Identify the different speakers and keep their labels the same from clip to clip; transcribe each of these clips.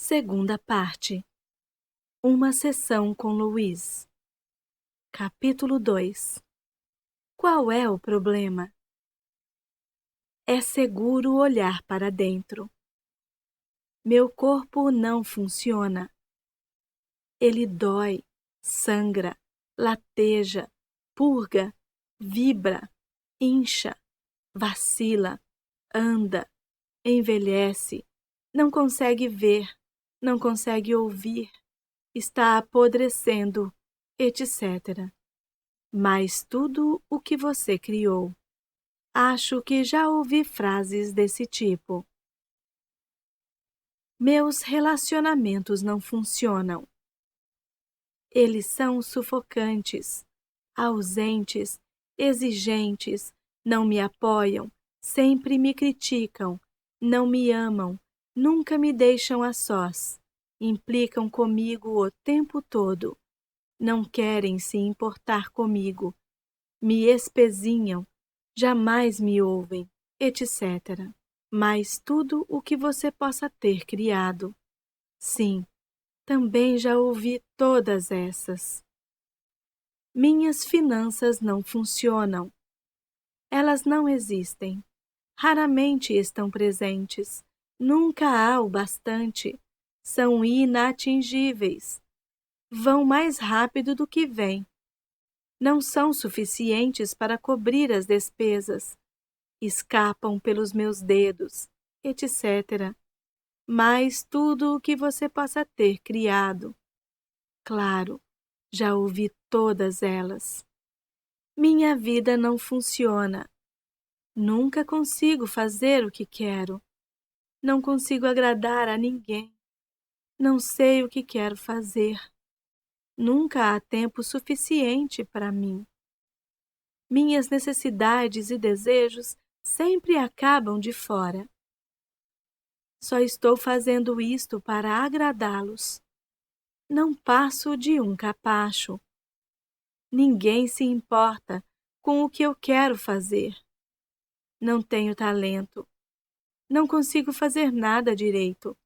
Speaker 1: Segunda parte. Uma sessão com Luiz. Capítulo 2. Qual é o problema? É seguro olhar para dentro. Meu corpo não funciona. Ele dói, sangra, lateja, purga, vibra, incha, vacila, anda, envelhece, não consegue ver, não consegue ouvir, está apodrecendo, etc. Mas tudo o que você criou. Acho que já ouvi frases desse tipo. Meus relacionamentos não funcionam. Eles são sufocantes, ausentes, exigentes, não me apoiam, sempre me criticam, não me amam, nunca me deixam a sós, implicam comigo o tempo todo, não querem se importar comigo, me espezinham, jamais me ouvem, etc. Mas tudo o que você possa ter criado. Sim, também já ouvi todas essas. Minhas finanças não funcionam. Elas não existem. Raramente estão presentes. Nunca há o bastante. São inatingíveis. Vão mais rápido do que vêm. Não são suficientes para cobrir as despesas. Escapam pelos meus dedos, etc. Mas tudo o que você possa ter criado. Claro, já ouvi todas elas. Minha vida não funciona. Nunca consigo fazer o que quero. Não consigo agradar a ninguém. Não sei o que quero fazer. Nunca há tempo suficiente para mim. Minhas necessidades e desejos sempre acabam de fora. Só estou fazendo isto para agradá-los. Não passo de um capacho. Ninguém se importa com o que eu quero fazer. Não tenho talento. Não consigo fazer nada direito.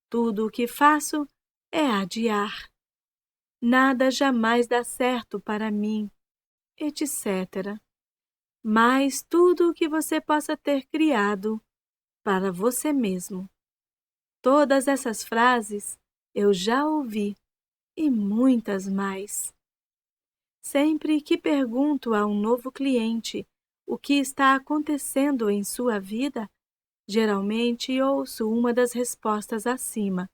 Speaker 1: Tudo o que faço é adiar. Nada jamais dá certo para mim, etc. Mas tudo o que você possa ter criado para você mesmo. Todas essas frases eu já ouvi e muitas mais. Sempre que pergunto a um novo cliente o que está acontecendo em sua vida, geralmente ouço uma das respostas acima,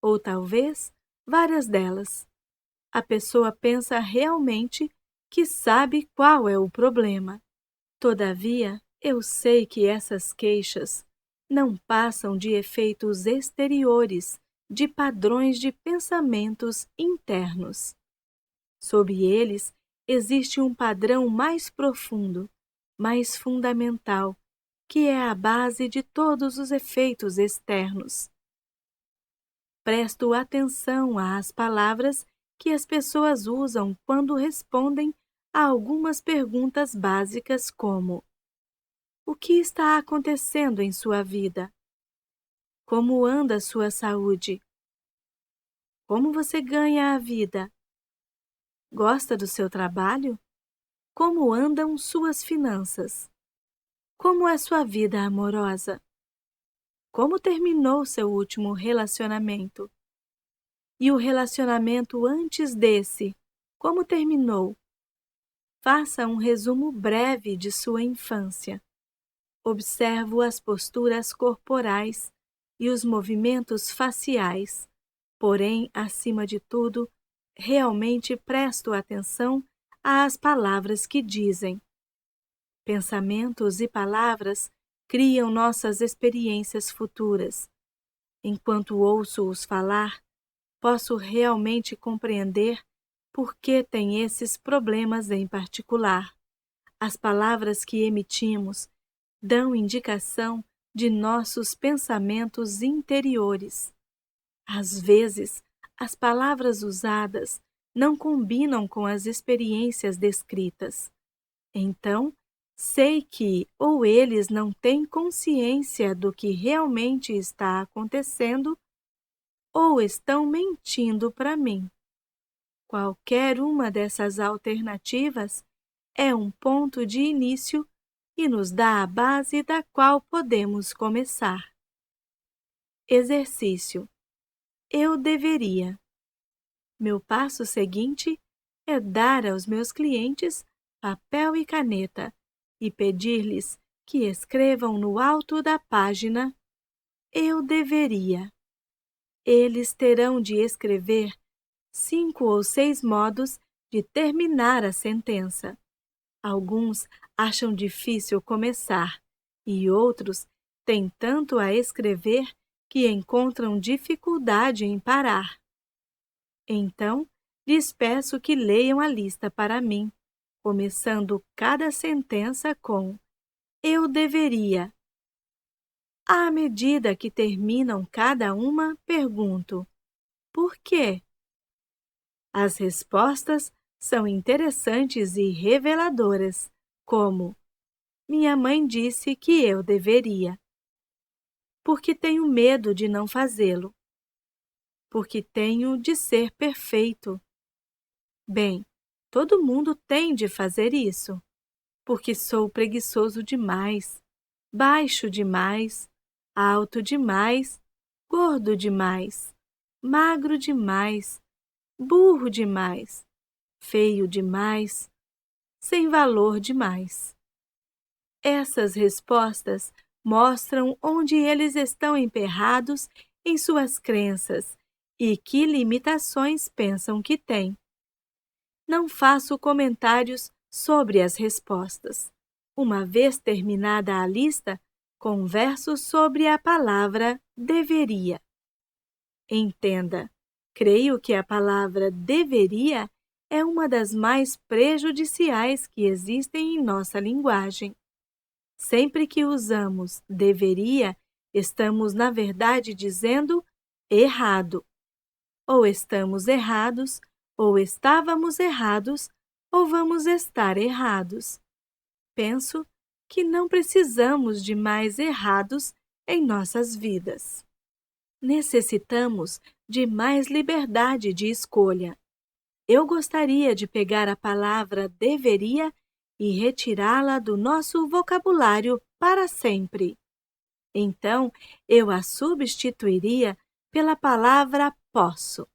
Speaker 1: ou talvez várias delas. A pessoa pensa realmente que sabe qual é o problema. Todavia, eu sei que essas queixas não passam de efeitos exteriores de padrões de pensamentos internos. Sob eles, existe um padrão mais profundo, mais fundamental, que é a base de todos os efeitos externos. Presto atenção às palavras que as pessoas usam quando respondem a algumas perguntas básicas como: o que está acontecendo em sua vida? Como anda sua saúde? Como você ganha a vida? Gosta do seu trabalho? Como andam suas finanças? Como é sua vida amorosa? Como terminou seu último relacionamento? E o relacionamento antes desse, como terminou? Faça um resumo breve de sua infância. Observo as posturas corporais e os movimentos faciais, porém, acima de tudo, realmente presto atenção às palavras que dizem. Pensamentos e palavras criam nossas experiências futuras. Enquanto ouço-os falar, posso realmente compreender por que tem esses problemas em particular. As palavras que emitimos dão indicação de nossos pensamentos interiores. Às vezes, as palavras usadas não combinam com as experiências descritas. Então, sei que ou eles não têm consciência do que realmente está acontecendo, ou estão mentindo para mim? Qualquer uma dessas alternativas é um ponto de início e nos dá a base da qual podemos começar. Exercício: eu deveria. Meu passo seguinte é dar aos meus clientes papel e caneta e pedir-lhes que escrevam no alto da página eu deveria. Eles terão de escrever 5 ou 6 modos de terminar a sentença. Alguns acham difícil começar e outros têm tanto a escrever que encontram dificuldade em parar. Então, lhes peço que leiam a lista para mim, começando cada sentença com eu deveria. À medida que terminam cada uma, pergunto: por quê? As respostas são interessantes e reveladoras, como: minha mãe disse que eu deveria. Porque tenho medo de não fazê-lo. Porque tenho de ser perfeito. Bem, todo mundo tem de fazer isso. Porque sou preguiçoso demais, baixo demais, alto demais, gordo demais, magro demais, burro demais, feio demais, sem valor demais. Essas respostas mostram onde eles estão emperrados em suas crenças e que limitações pensam que têm. Não faço comentários sobre as respostas. Uma vez terminada a lista, converso sobre a palavra deveria. Entenda, creio que a palavra deveria é uma das mais prejudiciais que existem em nossa linguagem. Sempre que usamos deveria, estamos, na verdade, dizendo errado. Ou estamos errados, ou estávamos errados, ou vamos estar errados. Penso que não precisamos de mais errados em nossas vidas. Necessitamos de mais liberdade de escolha. Eu gostaria de pegar a palavra deveria e retirá-la do nosso vocabulário para sempre. Então, eu a substituiria pela palavra posso.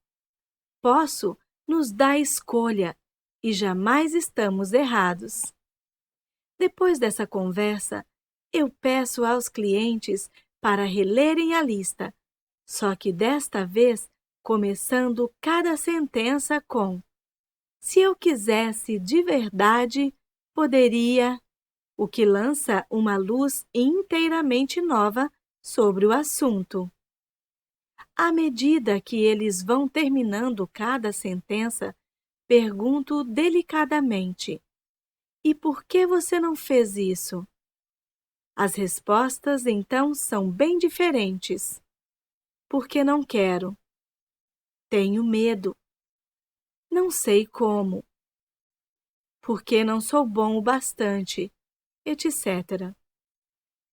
Speaker 1: Posso nos dá escolha e jamais estamos errados. Depois dessa conversa, eu peço aos clientes para relerem a lista, só que desta vez começando cada sentença com: se eu quisesse de verdade, poderia, o que lança uma luz inteiramente nova sobre o assunto. À medida que eles vão terminando cada sentença, pergunto delicadamente: e por que você não fez isso? As respostas, então, são bem diferentes. Porque não quero. Tenho medo. Não sei como. Porque não sou bom o bastante, etc.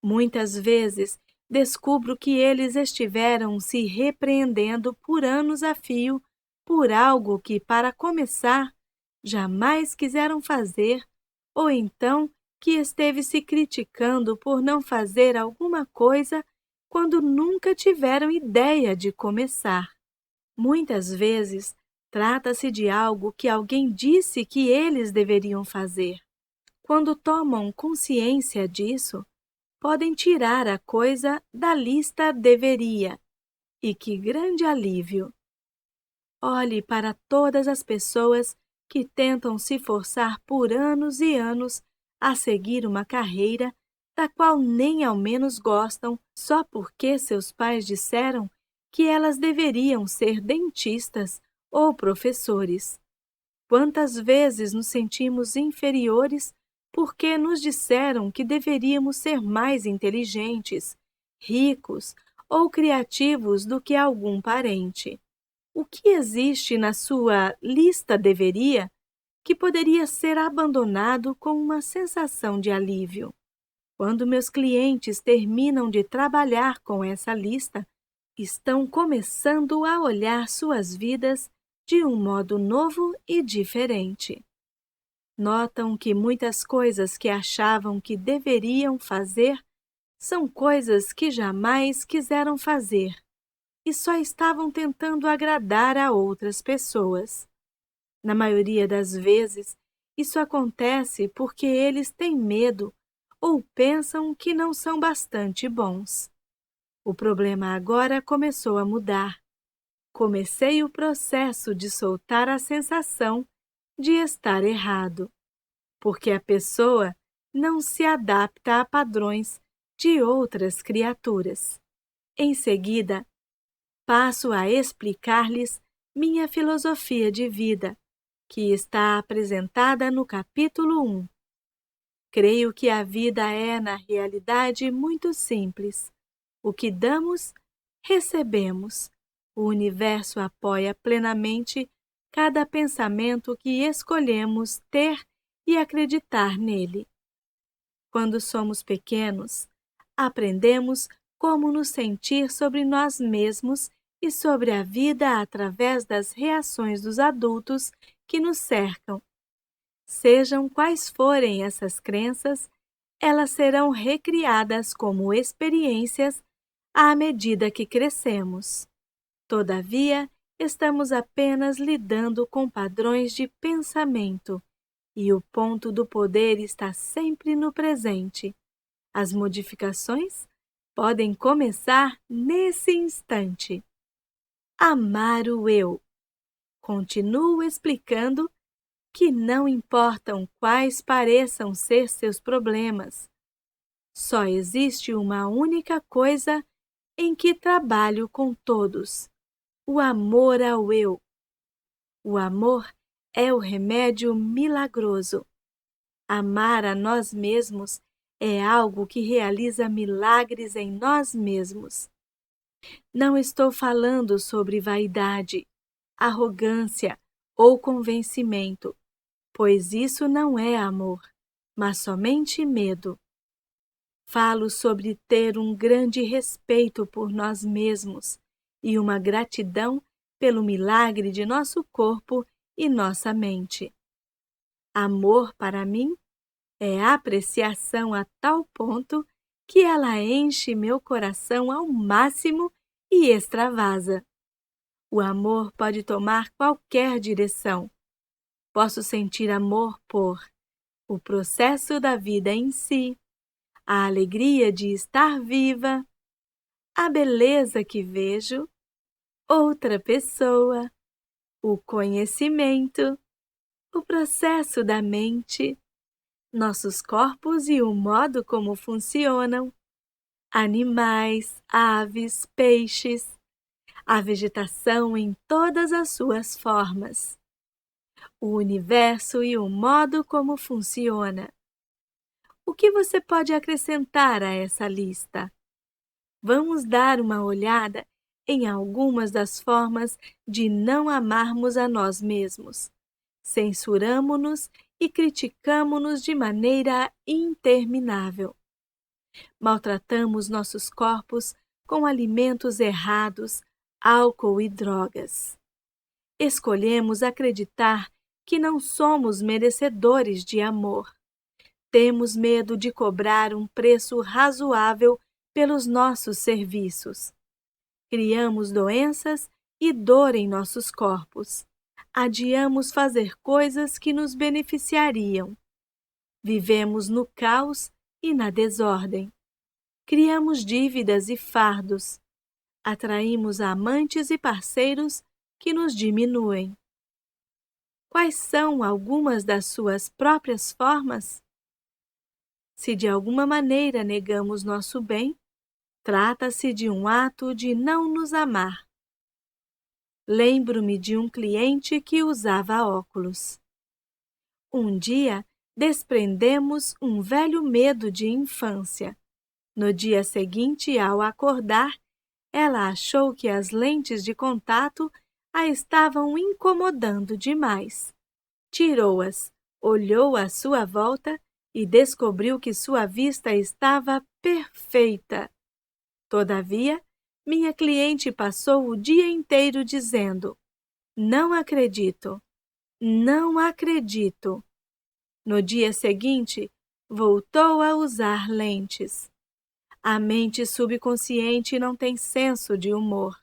Speaker 1: Muitas vezes descubro que eles estiveram se repreendendo por anos a fio por algo que, para começar, jamais quiseram fazer, ou então que esteve se criticando por não fazer alguma coisa quando nunca tiveram ideia de começar. Muitas vezes, trata-se de algo que alguém disse que eles deveriam fazer. Quando tomam consciência disso, podem tirar a coisa da lista deveria. E que grande alívio! Olhe para todas as pessoas que tentam se forçar por anos e anos a seguir uma carreira da qual nem ao menos gostam só porque seus pais disseram que elas deveriam ser dentistas ou professores. Quantas vezes nos sentimos inferiores porque nos disseram que deveríamos ser mais inteligentes, ricos ou criativos do que algum parente? O que existe na sua lista deveria que poderia ser abandonado com uma sensação de alívio? Quando meus clientes terminam de trabalhar com essa lista, estão começando a olhar suas vidas de um modo novo e diferente. Notam que muitas coisas que achavam que deveriam fazer são coisas que jamais quiseram fazer e só estavam tentando agradar a outras pessoas. Na maioria das vezes, isso acontece porque eles têm medo ou pensam que não são bastante bons. O problema agora começou a mudar. Comecei o processo de soltar a sensação de estar errado, porque a pessoa não se adapta a padrões de outras criaturas. Em seguida, passo a explicar-lhes minha filosofia de vida, que está apresentada no capítulo 1. Creio que a vida é, na realidade, muito simples. O que damos, recebemos. O universo apoia plenamente cada pensamento que escolhemos ter e acreditar nele. Quando somos pequenos, aprendemos como nos sentir sobre nós mesmos e sobre a vida através das reações dos adultos que nos cercam. Sejam quais forem essas crenças, elas serão recriadas como experiências à medida que crescemos. Todavia, estamos apenas lidando com padrões de pensamento, e o ponto do poder está sempre no presente. As modificações podem começar nesse instante. Amar o eu. Continuo explicando que não importam quais pareçam ser seus problemas. Só existe uma única coisa em que trabalho com todos: o amor ao eu. O amor é o remédio milagroso. Amar a nós mesmos é algo que realiza milagres em nós mesmos. Não estou falando sobre vaidade, arrogância ou convencimento, pois isso não é amor, mas somente medo. Falo sobre ter um grande respeito por nós mesmos e uma gratidão pelo milagre de nosso corpo e nossa mente. Amor, para mim, é apreciação a tal ponto que ela enche meu coração ao máximo e extravasa. O amor pode tomar qualquer direção. Posso sentir amor por o processo da vida em si, a alegria de estar viva, a beleza que vejo, outra pessoa, o conhecimento, o processo da mente, nossos corpos e o modo como funcionam, animais, aves, peixes, a vegetação em todas as suas formas, o universo e o modo como funciona. O que você pode acrescentar a essa lista? Vamos dar uma olhada em algumas das formas de não amarmos a nós mesmos. Censuramo-nos e criticamo-nos de maneira interminável. Maltratamos nossos corpos com alimentos errados, álcool e drogas. Escolhemos acreditar que não somos merecedores de amor. Temos medo de cobrar um preço razoável pelos nossos serviços. Criamos doenças e dor em nossos corpos. Adiamos fazer coisas que nos beneficiariam. Vivemos no caos e na desordem. Criamos dívidas e fardos. Atraímos amantes e parceiros que nos diminuem. Quais são algumas das suas próprias formas? Se de alguma maneira negamos nosso bem, trata-se de um ato de não nos amar. Lembro-me de um cliente que usava óculos. Um dia, desprendemos um velho medo de infância. No dia seguinte, ao acordar, ela achou que as lentes de contato a estavam incomodando demais. Tirou-as, olhou à sua volta e descobriu que sua vista estava perfeita. Todavia, minha cliente passou o dia inteiro dizendo: "Não acredito, não acredito." No dia seguinte, voltou a usar lentes. A mente subconsciente não tem senso de humor.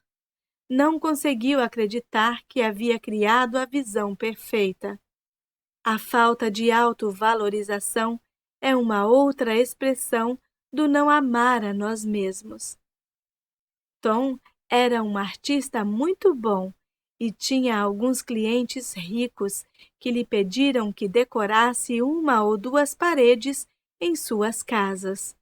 Speaker 1: Não conseguiu acreditar que havia criado a visão perfeita. A falta de autovalorização é uma outra expressão do não amar a nós mesmos. Tom era um artista muito bom e tinha alguns clientes ricos que lhe pediram que decorasse uma ou duas paredes em suas casas.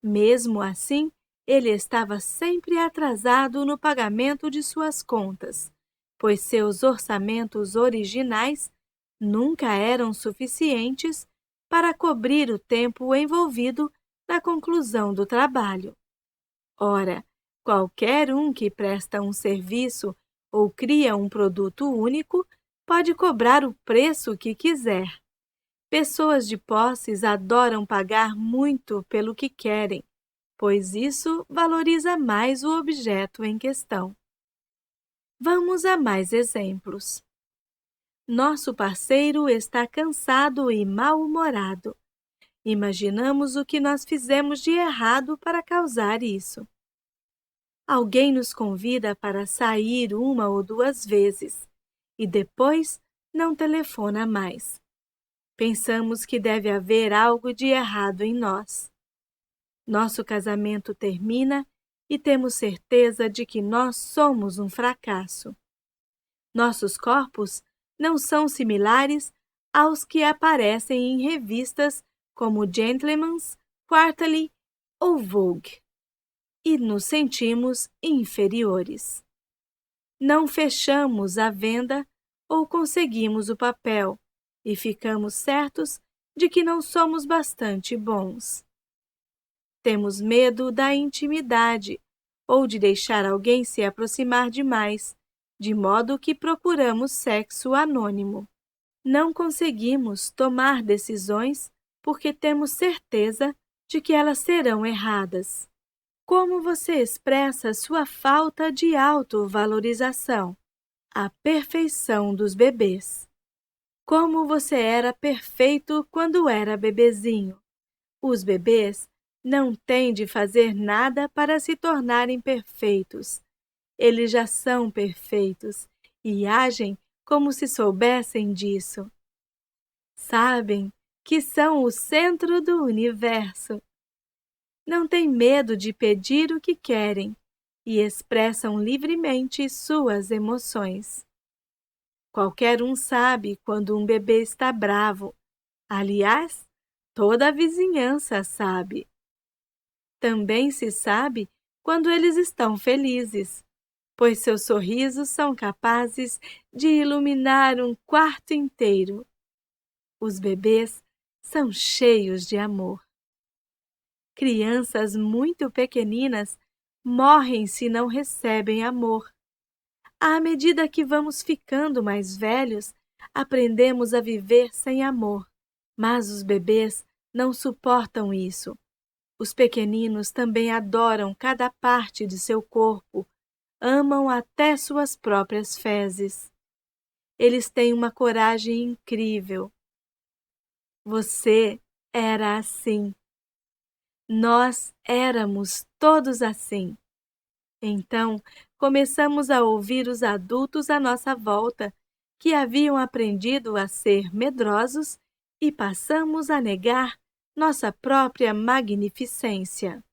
Speaker 1: Mesmo assim, ele estava sempre atrasado no pagamento de suas contas, pois seus orçamentos originais nunca eram suficientes para cobrir o tempo envolvido na conclusão do trabalho. Ora, qualquer um que presta um serviço ou cria um produto único pode cobrar o preço que quiser. Pessoas de posses adoram pagar muito pelo que querem, pois isso valoriza mais o objeto em questão. Vamos a mais exemplos. Nosso parceiro está cansado e mal-humorado. Imaginamos o que nós fizemos de errado para causar isso. Alguém nos convida para sair uma ou duas vezes e depois não telefona mais. Pensamos que deve haver algo de errado em nós. Nosso casamento termina e temos certeza de que nós somos um fracasso. Nossos corpos não são similares aos que aparecem em revistas como Gentleman's, Quarterly ou Vogue, e nos sentimos inferiores. Não fechamos a venda ou conseguimos o papel e ficamos certos de que não somos bastante bons. Temos medo da intimidade ou de deixar alguém se aproximar demais, de modo que procuramos sexo anônimo. Não conseguimos tomar decisões porque temos certeza de que elas serão erradas. Como você expressa sua falta de autovalorização? A perfeição dos bebês. Como você era perfeito quando era bebezinho. Os bebês não têm de fazer nada para se tornarem perfeitos. Eles já são perfeitos e agem como se soubessem disso. Sabem que são o centro do universo. Não têm medo de pedir o que querem e expressam livremente suas emoções. Qualquer um sabe quando um bebê está bravo. Aliás, toda a vizinhança sabe. Também se sabe quando eles estão felizes, pois seus sorrisos são capazes de iluminar um quarto inteiro. Os bebês são cheios de amor. Crianças muito pequeninas morrem se não recebem amor. À medida que vamos ficando mais velhos, aprendemos a viver sem amor. Mas os bebês não suportam isso. Os pequeninos também adoram cada parte de seu corpo, amam até suas próprias fezes. Eles têm uma coragem incrível. Você era assim. Nós éramos todos assim. Então, começamos a ouvir os adultos à nossa volta, que haviam aprendido a ser medrosos, e passamos a negar nossa própria magnificência.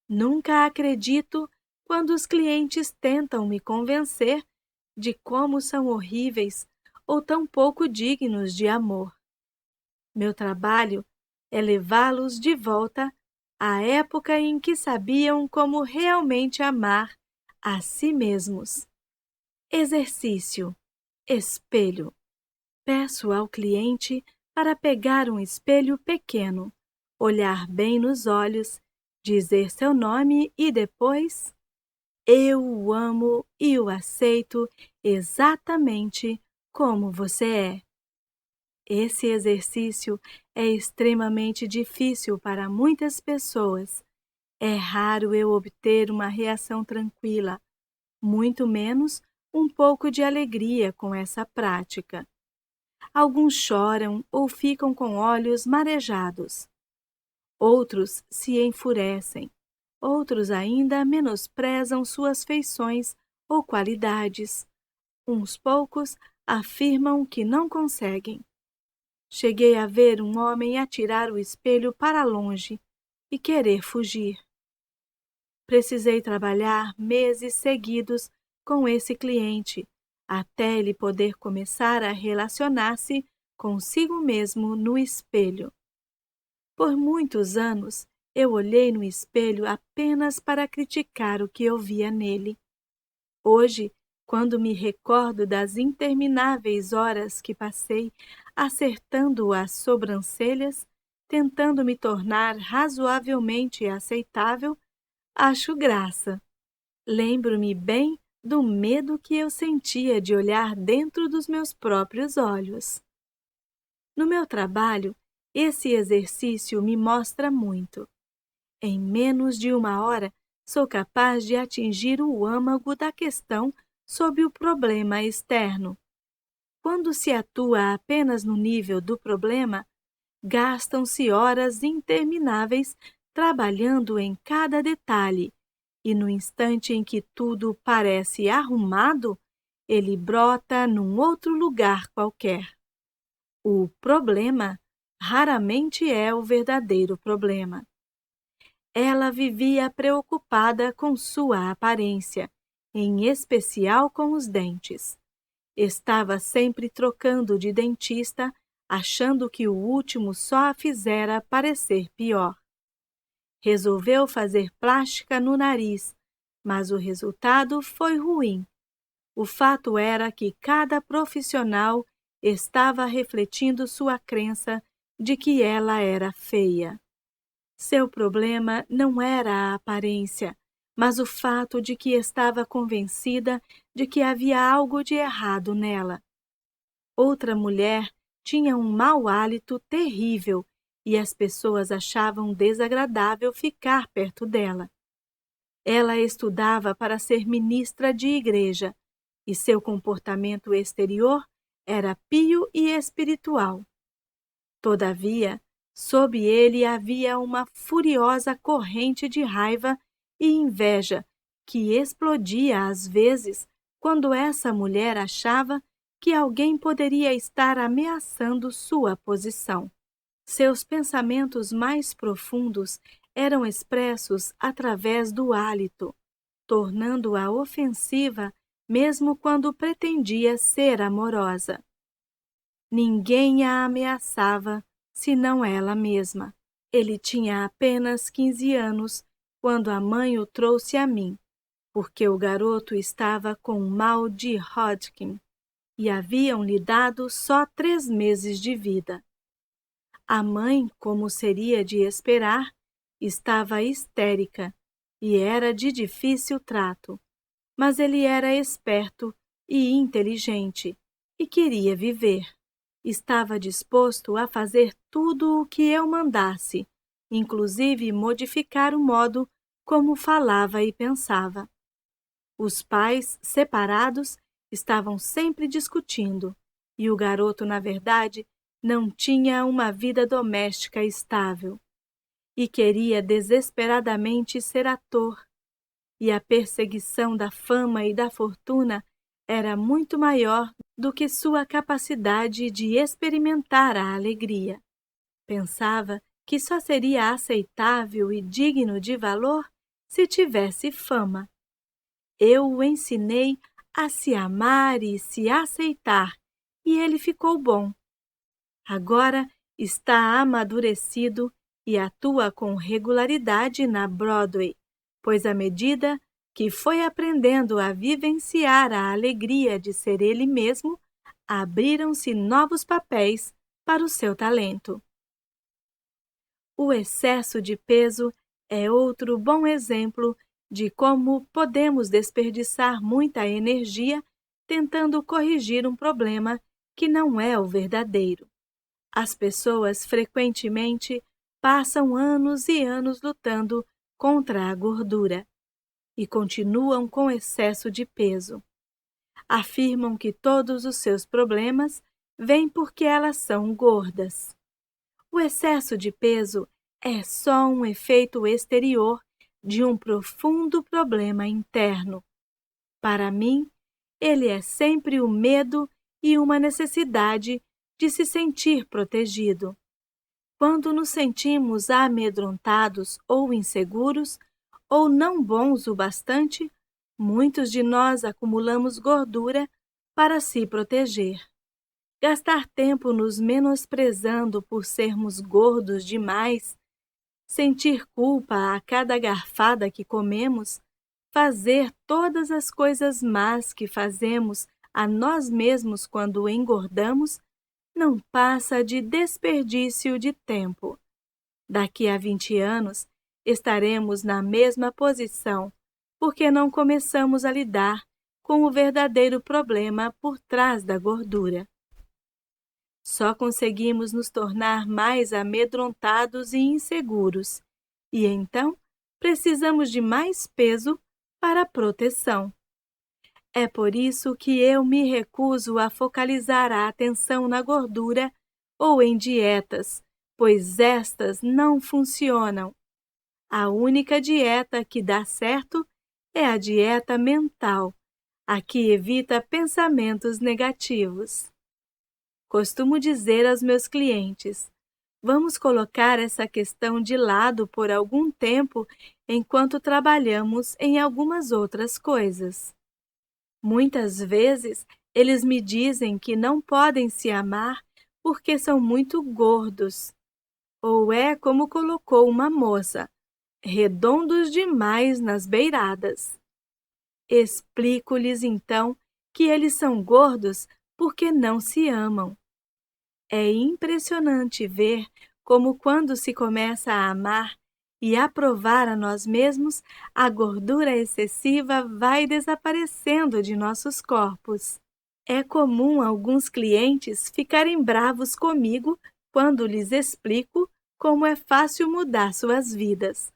Speaker 1: Nunca acredito quando os clientes tentam me convencer de como são horríveis ou tão pouco dignos de amor. Meu trabalho é levá-los de volta à época em que sabiam como realmente amar a si mesmos. Exercício. Espelho. Peço ao cliente para pegar um espelho pequeno, olhar bem nos olhos, dizer seu nome e depois: eu o amo e o aceito exatamente como você é. Esse exercício é extremamente difícil para muitas pessoas É raro eu obter uma reação tranquila, muito menos um pouco de alegria com essa prática. Alguns choram ou ficam com olhos marejados. Outros se enfurecem. Outros ainda menosprezam suas feições ou qualidades. Uns poucos afirmam que não conseguem. Cheguei a ver um homem atirar o espelho para longe e querer fugir. Precisei trabalhar meses seguidos com esse cliente, até ele poder começar a relacionar-se consigo mesmo no espelho. Por muitos anos, eu olhei no espelho apenas para criticar o que eu via nele. Hoje, quando me recordo das intermináveis horas que passei acertando as sobrancelhas, tentando me tornar razoavelmente aceitável, acho graça. Lembro-me bem do medo que eu sentia de olhar dentro dos meus próprios olhos. No meu trabalho, esse exercício me mostra muito. Em menos de uma hora, sou capaz de atingir o âmago da questão sob o problema externo. Quando se atua apenas no nível do problema, gastam-se horas intermináveis trabalhando em cada detalhe, e no instante em que tudo parece arrumado, ele brota num outro lugar qualquer. O problema raramente é o verdadeiro problema. Ela vivia preocupada com sua aparência, em especial com os dentes. Estava sempre trocando de dentista, achando que o último só a fizera parecer pior. Resolveu fazer plástica no nariz, mas o resultado foi ruim. O fato era que cada profissional estava refletindo sua crença de que ela era feia. Seu problema não era a aparência, mas o fato de que estava convencida de que havia algo de errado nela. Outra mulher tinha um mau hálito terrível e as pessoas achavam desagradável ficar perto dela. Ela estudava para ser ministra de igreja e seu comportamento exterior era pio e espiritual. Todavia, sob ele havia uma furiosa corrente de raiva e inveja que explodia às vezes quando essa mulher achava que alguém poderia estar ameaçando sua posição. Seus pensamentos mais profundos eram expressos através do hálito, tornando-a ofensiva mesmo quando pretendia ser amorosa. Ninguém a ameaçava, senão ela mesma. Ele tinha apenas 15 anos quando a mãe o trouxe a mim, porque o garoto estava com o mal de Hodgkin e haviam-lhe dado só 3 meses de vida. A mãe, como seria de esperar, estava histérica e era de difícil trato, mas ele era esperto e inteligente e queria viver. Estava disposto a fazer tudo o que eu mandasse, inclusive modificar o modo como falava e pensava. Os pais, separados, estavam sempre discutindo, e o garoto, na verdade, não tinha uma vida doméstica estável. E queria desesperadamente ser ator, e a perseguição da fama e da fortuna era muito maior do que sua capacidade de experimentar a alegria. Pensava que só seria aceitável e digno de valor se tivesse fama. Eu o ensinei a se amar e se aceitar, e ele ficou bom. Agora está amadurecido e atua com regularidade na Broadway, pois à medida que foi aprendendo a vivenciar a alegria de ser ele mesmo, abriram-se novos papéis para o seu talento. O excesso de peso é outro bom exemplo de como podemos desperdiçar muita energia tentando corrigir um problema que não é o verdadeiro. As pessoas frequentemente passam anos e anos lutando contra a gordura e continuam com excesso de peso. Afirmam que todos os seus problemas vêm porque elas são gordas. O excesso de peso é só um efeito exterior de um profundo problema interno. Para mim, ele é sempre o medo e uma necessidade de se sentir protegido. Quando nos sentimos amedrontados ou inseguros, ou não bons o bastante, muitos de nós acumulamos gordura para se proteger. Gastar tempo nos menosprezando por sermos gordos demais, sentir culpa a cada garfada que comemos, fazer todas as coisas más que fazemos a nós mesmos quando engordamos, não passa de desperdício de tempo. Daqui a 20 anos, estaremos na mesma posição, porque não começamos a lidar com o verdadeiro problema por trás da gordura. Só conseguimos nos tornar mais amedrontados e inseguros, e então precisamos de mais peso para proteção. É por isso que eu me recuso a focalizar a atenção na gordura ou em dietas, pois estas não funcionam. A única dieta que dá certo é a dieta mental, a que evita pensamentos negativos. Costumo dizer aos meus clientes: vamos colocar essa questão de lado por algum tempo enquanto trabalhamos em algumas outras coisas. Muitas vezes, eles me dizem que não podem se amar porque são muito gordos. Ou é como colocou uma moça, redondos demais nas beiradas. Explico-lhes então que eles são gordos porque não se amam. É impressionante ver como quando se começa a amar e aprovar a nós mesmos, a gordura excessiva vai desaparecendo de nossos corpos. É comum alguns clientes ficarem bravos comigo quando lhes explico como é fácil mudar suas vidas,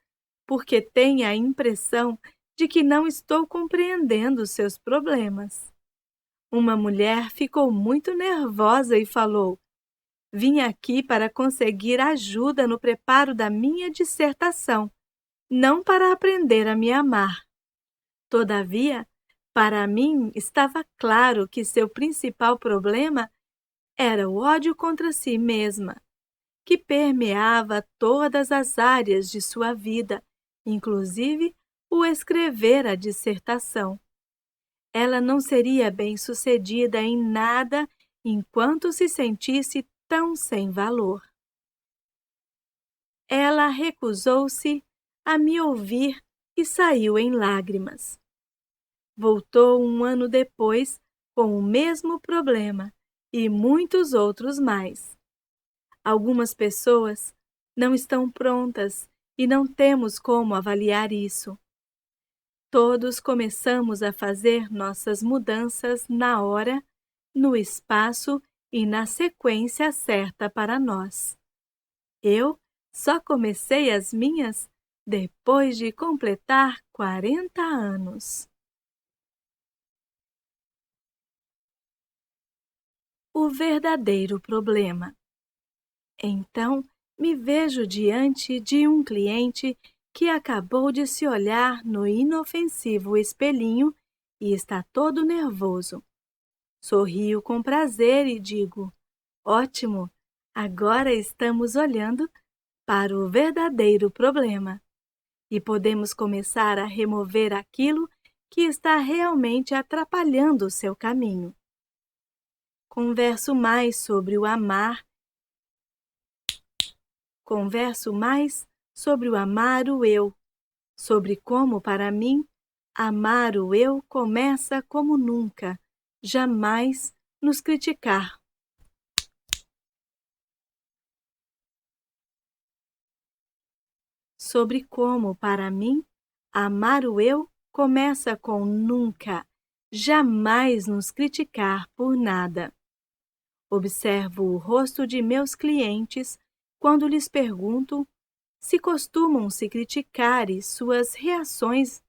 Speaker 1: porque têm a impressão de que não estou compreendendo seus problemas. Uma mulher ficou muito nervosa e falou: vim aqui para conseguir ajuda no preparo da minha dissertação, não para aprender a me amar. Todavia, para mim estava claro que seu principal problema era o ódio contra si mesma, que permeava todas as áreas de sua vida, inclusive o escrever a dissertação. Ela não seria bem-sucedida em nada enquanto se sentisse tão sem valor. Ela recusou-se a me ouvir e saiu em lágrimas. Voltou 1 ano depois com o mesmo problema e muitos outros mais. Algumas pessoas não estão prontas e não temos como avaliar isso. Todos começamos a fazer nossas mudanças na hora, no espaço e na sequência certa para nós. Eu só comecei as minhas depois de completar 40 anos. O verdadeiro problema. Então, me vejo diante de um cliente que acabou de se olhar no inofensivo espelhinho e está todo nervoso. Sorrio com prazer e digo: ótimo, agora estamos olhando para o verdadeiro problema e podemos começar a remover aquilo que está realmente atrapalhando o seu caminho. Converso mais sobre o amar o eu, sobre como, para mim, amar o eu começa como nunca, jamais nos criticar. Sobre como, para mim, amar o eu começa com nunca, jamais nos criticar por nada. Observo o rosto de meus clientes quando lhes pergunto se costumam se criticar e suas reações.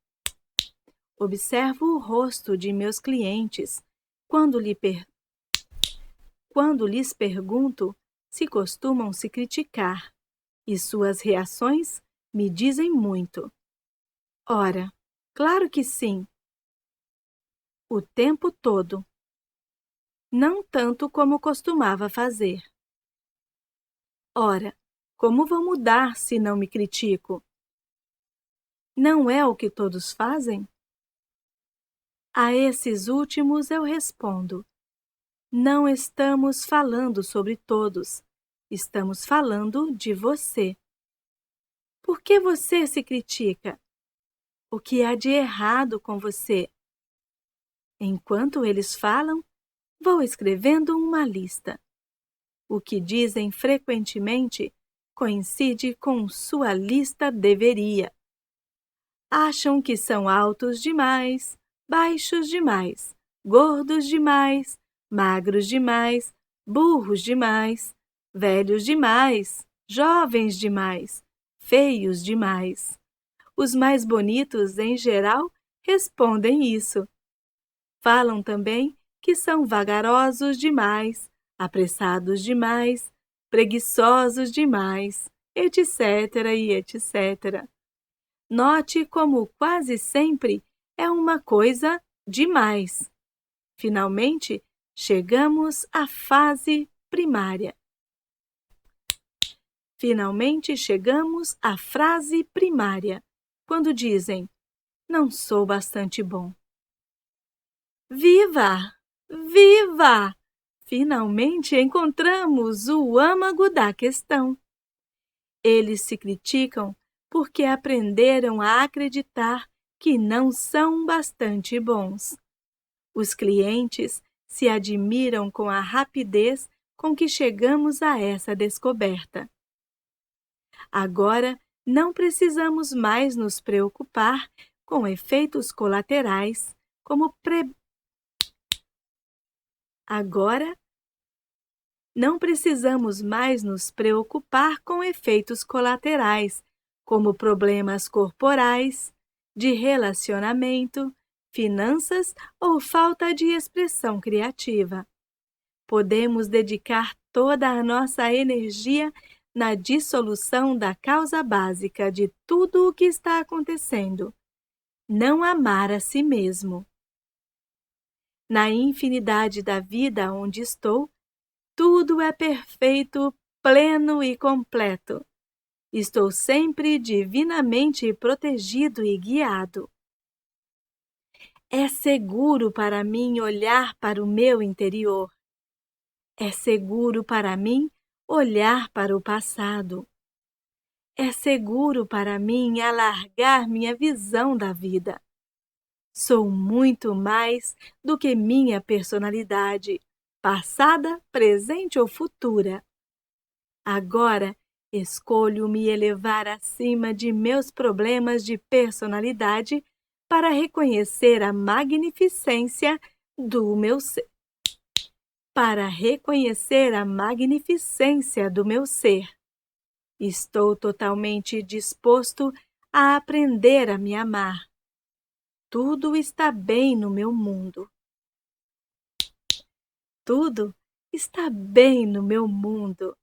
Speaker 1: Observo o rosto de meus clientes quando lhes pergunto se costumam se criticar, e suas reações me dizem muito. Ora, claro que sim, o tempo todo. Não tanto como costumava fazer. Ora, como vou mudar se não me critico? Não é o que todos fazem? A esses últimos eu respondo: não estamos falando sobre todos, estamos falando de você. Por que você se critica? O que há de errado com você? Enquanto eles falam, vou escrevendo uma lista. O que dizem frequentemente coincide com sua lista deveria. Acham que são altos demais, baixos demais, gordos demais, magros demais, burros demais, velhos demais, jovens demais, feios demais. Os mais bonitos, em geral, respondem isso. Falam também que são vagarosos demais, apressados demais, preguiçosos demais, etc. e etc. Note como quase sempre é uma coisa demais. Finalmente, chegamos à fase primária. Finalmente chegamos à frase primária, quando dizem: não sou bastante bom. Viva! Viva! Finalmente encontramos o âmago da questão. Eles se criticam porque aprenderam a acreditar que não são bastante bons. Os clientes se admiram com a rapidez com que chegamos a essa descoberta. Agora, não precisamos mais nos preocupar com efeitos colaterais, Agora, não precisamos mais nos preocupar com efeitos colaterais, como problemas corporais, de relacionamento, finanças ou falta de expressão criativa. Podemos dedicar toda a nossa energia na dissolução da causa básica de tudo o que está acontecendo: não amar a si mesmo. Na infinidade da vida onde estou, tudo é perfeito, pleno e completo. Estou sempre divinamente protegido e guiado. É seguro para mim olhar para o meu interior. É seguro para mim olhar para o passado. É seguro para mim alargar minha visão da vida. Sou muito mais do que minha personalidade, passada, presente ou futura. Agora, escolho me elevar acima de meus problemas de personalidade para reconhecer a magnificência do meu ser. Estou totalmente disposto a aprender a me amar. Tudo está bem no meu mundo. Tudo está bem no meu mundo.